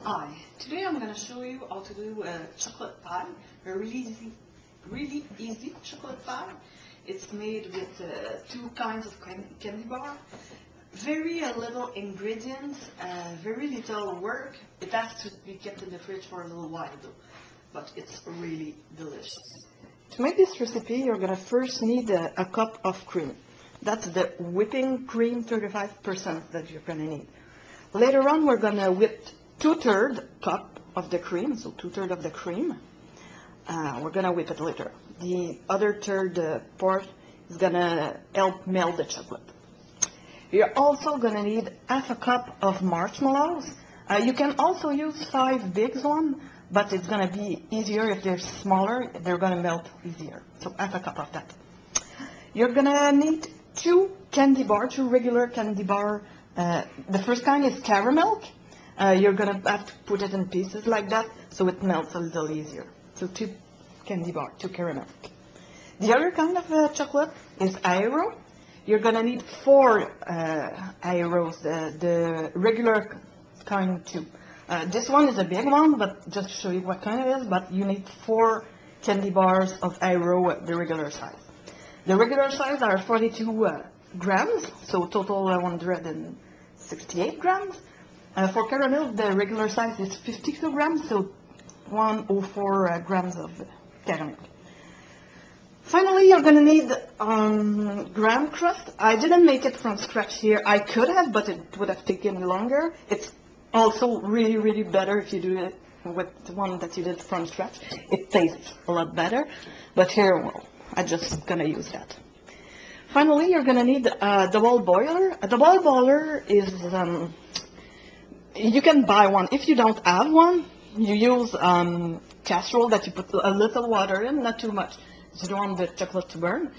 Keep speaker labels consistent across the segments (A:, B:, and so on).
A: Hi, today I'm going to show you how to do a chocolate pie, a really easy chocolate pie. It's made with two kinds of candy bar, very little ingredients, very little work. It has to be kept in the fridge for a little while though, but it's really delicious. To make this recipe, you're going to first need a cup of cream. That's the whipping cream, 35% that you're going to need. Later on, we're going to whip 2/3 cup of the cream, so 2/3 of the cream. We're going to whip it later. The other third part is going to help melt the chocolate. You're also going to need half a cup of marshmallows. You can also use 5 big ones, but it's going to be easier if they're smaller. They're going to melt easier. So half a cup of that. You're going to need 2 candy bar, 2 regular candy bar. The first kind is caramilk. You're going to have to put it in pieces like that so it melts a little easier. So 2 candy bar, 2 caramel. The other kind of chocolate is aero. You're going to need 4 aeros, the regular kind too. This one is a big one, but just to show you what kind it is, but you need 4 candy bars of aero, the regular size. The regular size are 42 grams, so total 168 grams. For caramel, the regular size is 52 grams, so 104 grams of caramel. Finally, you're going to need graham crust. I didn't make it from scratch here. I could have, but it would have taken longer. It's also really better if you do it with the one that you did from scratch. It tastes a lot better, but here, well, I'm just going to use that. Finally, you're going to need a double boiler. A double boiler is... you can buy one. If you don't have one, you use casserole that you put a little water in, not too much. You don't want the chocolate to burn.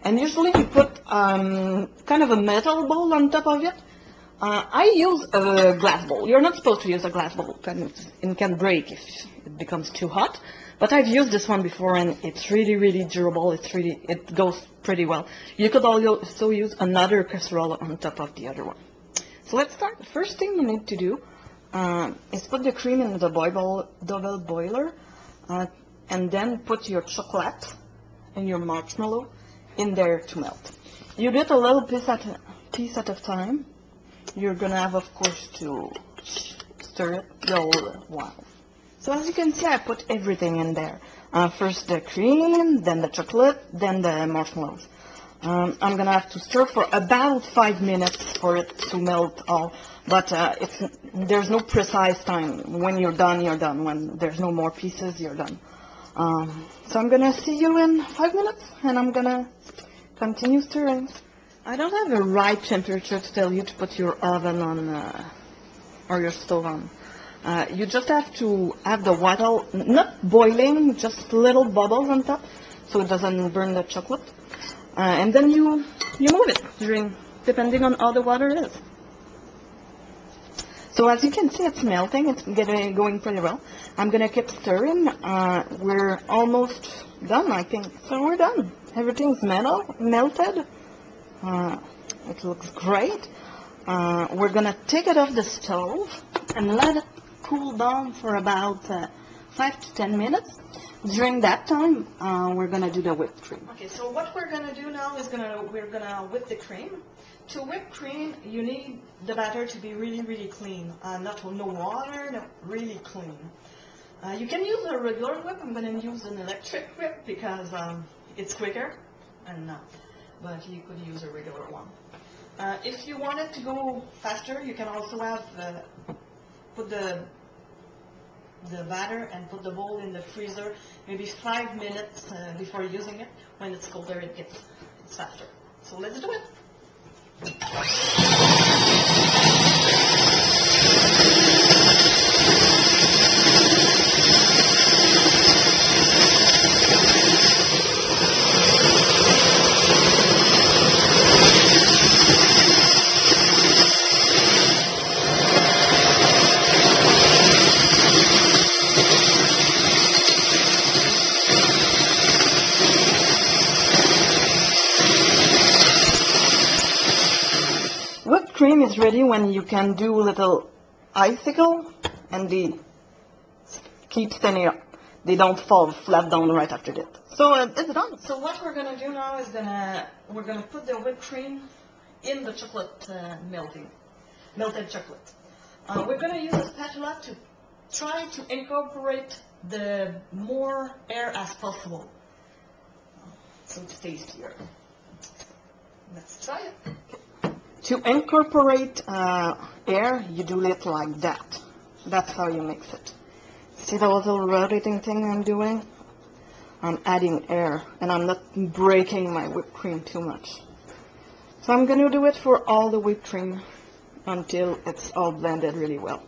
A: And usually you put kind of a metal bowl on top of it. I use a glass bowl. You're not supposed to use a glass bowl. It can break if it becomes too hot. But I've used this one before and it's really durable. It goes pretty well. You could also use another casserole on top of the other one. So let's start. The first thing you need to do is put the cream in the double boiler and then put your chocolate and your marshmallow in there to melt. You do it a little piece at a time. You're going to have, of course, to stir it the whole while. So as you can see, I put everything in there. First the cream, then the chocolate, then the marshmallows. I'm going to have to stir for about 5 minutes for it to melt all. But there's no precise time. When you're done, you're done. When there's no more pieces, you're done. So I'm going to see you in 5 minutes, and I'm going to continue stirring. I don't have a right temperature to tell you to put your oven on or your stove on. You just have to have the water not boiling, just little bubbles on top, so it doesn't burn the chocolate. And then you move it depending on how the water is. So as you can see, it's melting. It's going pretty well. I'm gonna keep stirring. We're almost done, I think. So we're done. Everything's melted. It looks great. We're gonna take it off the stove and let it cool down for about 5 to 10 minutes. During that time, we're going to do the whipped cream. Okay, so what we're going to do now is we're going to whip the cream. To whip cream, you need the batter to be really clean. No water, no, really clean. You can use a regular whip. I'm going to use an electric whip because it's quicker. But you could use a regular one. If you want it to go faster, you can also put the batter and put the bowl in the freezer maybe 5 minutes before using it. When it's colder, it's faster. So let's do it. Whipped cream is ready when you can do little icicle
B: and they keep standing up. They don't fall flat down right after that. So it's done.
A: So what we're gonna do now is we're gonna put the whipped cream in the chocolate melted chocolate. We're gonna use a spatula to try to incorporate the more air as possible, so it's tastier. Let's try it.
B: To incorporate air, you do it like that. That's how you mix it. See the little rotating thing I'm doing? I'm adding air, and I'm not breaking my whipped cream too much. So I'm going to do it for all the whipped cream until it's all blended really well.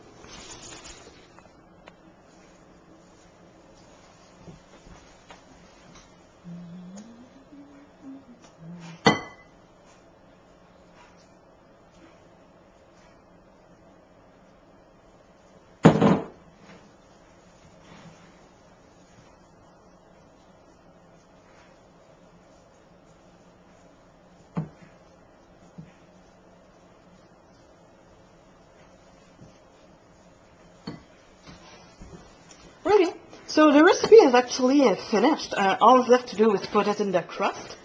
B: Ready. So the recipe is actually finished. All left to do is put it in the crust.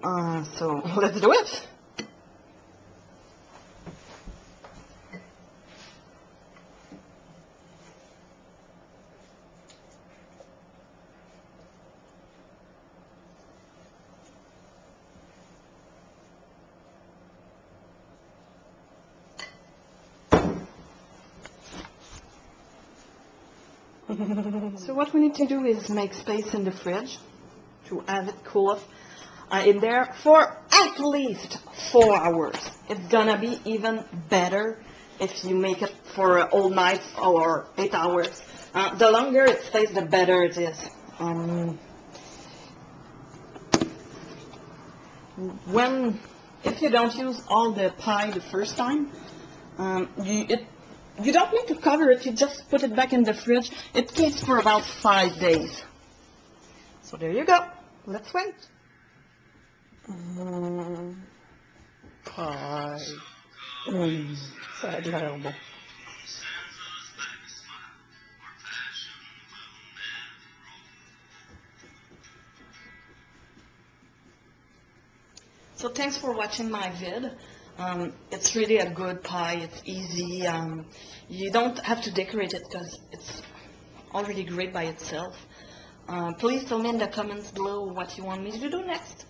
B: So let's do it. So what we need to do is make space in the fridge to have it cool off in there for at least 4 hours. It's gonna be even better if you make it for all night or 8 hours. The longer it stays, the better it is. If you don't use all the pie the first time, you don't need to cover it, you just put it back in the fridge. It keeps for about 5 days. So there you go. Let's wait. Pie. Ça a de l'air bon. So thanks for watching my vid. It's really a good pie. It's easy. You don't have to decorate it because it's already great by itself. Please tell me in the comments below what you want me to do next.